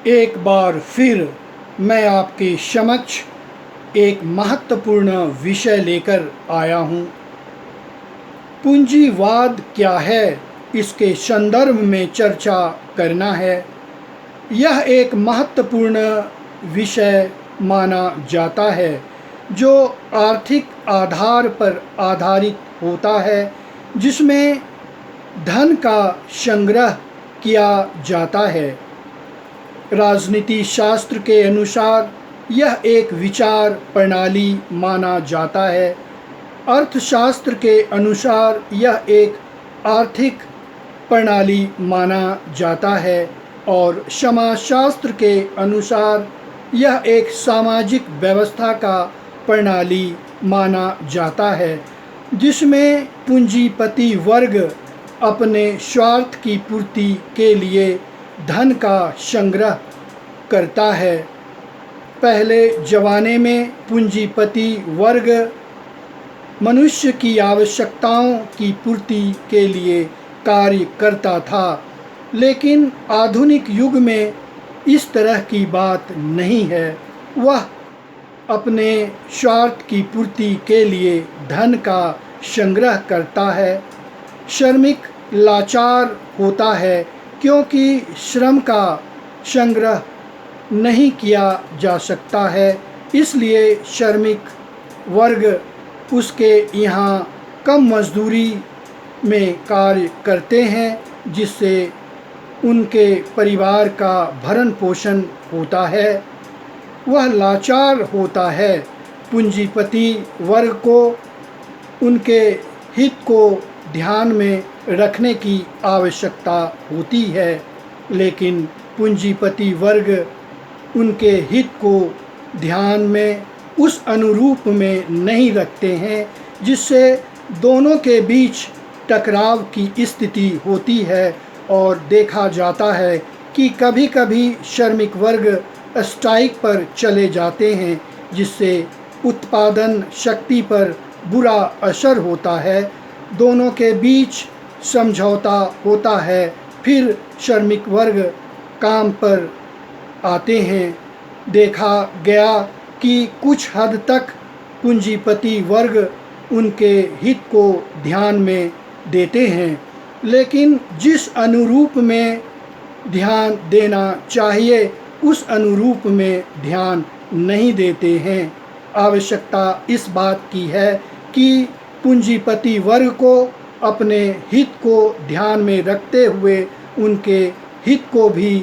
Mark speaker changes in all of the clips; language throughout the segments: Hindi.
Speaker 1: एक बार फिर मैं आपके समक्ष एक महत्वपूर्ण विषय लेकर आया हूँ। पूंजीवाद क्या है, इसके संदर्भ में चर्चा करना है। यह एक महत्वपूर्ण विषय माना जाता है जो आर्थिक आधार पर आधारित होता है, जिसमें धन का संग्रह किया जाता है। राजनीति शास्त्र के अनुसार यह एक विचार प्रणाली माना जाता है। अर्थशास्त्र के अनुसार यह एक आर्थिक प्रणाली माना जाता है और समाजशास्त्र के अनुसार यह एक सामाजिक व्यवस्था का प्रणाली माना जाता है, जिसमें पूंजीपति वर्ग अपने स्वार्थ की पूर्ति के लिए धन का संग्रह करता है। पहले ज़माने में पूंजीपति वर्ग मनुष्य की आवश्यकताओं की पूर्ति के लिए कार्य करता था, लेकिन आधुनिक युग में इस तरह की बात नहीं है। वह अपने स्वार्थ की पूर्ति के लिए धन का संग्रह करता है। श्रमिक लाचार होता है क्योंकि श्रम का संग्रह नहीं किया जा सकता है, इसलिए श्रमिक वर्ग उसके यहाँ कम मजदूरी में कार्य करते हैं, जिससे उनके परिवार का भरण पोषण होता है। वह लाचार होता है। पूंजीपति वर्ग को उनके हित को ध्यान में रखने की आवश्यकता होती है, लेकिन पूंजीपति वर्ग उनके हित को ध्यान में उस अनुरूप में नहीं रखते हैं, जिससे दोनों के बीच टकराव की स्थिति होती है। और देखा जाता है कि कभी कभी श्रमिक वर्ग स्ट्राइक पर चले जाते हैं, जिससे उत्पादन शक्ति पर बुरा असर होता है। दोनों के बीच समझौता होता है, फिर श्रमिक वर्ग काम पर आते हैं। देखा गया कि कुछ हद तक पूंजीपति वर्ग उनके हित को ध्यान में देते हैं, लेकिन जिस अनुरूप में ध्यान देना चाहिए उस अनुरूप में ध्यान नहीं देते हैं। आवश्यकता इस बात की है कि पूंजीपति वर्ग को अपने हित को ध्यान में रखते हुए उनके हित को भी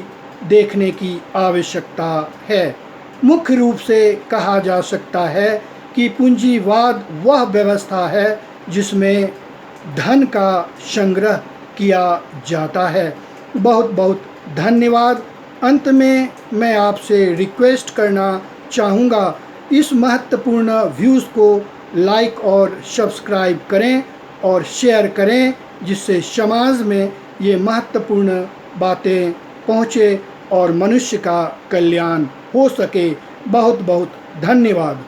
Speaker 1: देखने की आवश्यकता है। मुख्य रूप से कहा जा सकता है कि पूंजीवाद वह व्यवस्था है जिसमें धन का संग्रह किया जाता है। बहुत बहुत धन्यवाद। अंत में मैं आपसे रिक्वेस्ट करना चाहूँगा, इस महत्वपूर्ण व्यूज़ को लाइक और सब्सक्राइब करें और शेयर करें, जिससे समाज में ये महत्वपूर्ण बातें पहुँचे और मनुष्य का कल्याण हो सके। बहुत बहुत धन्यवाद।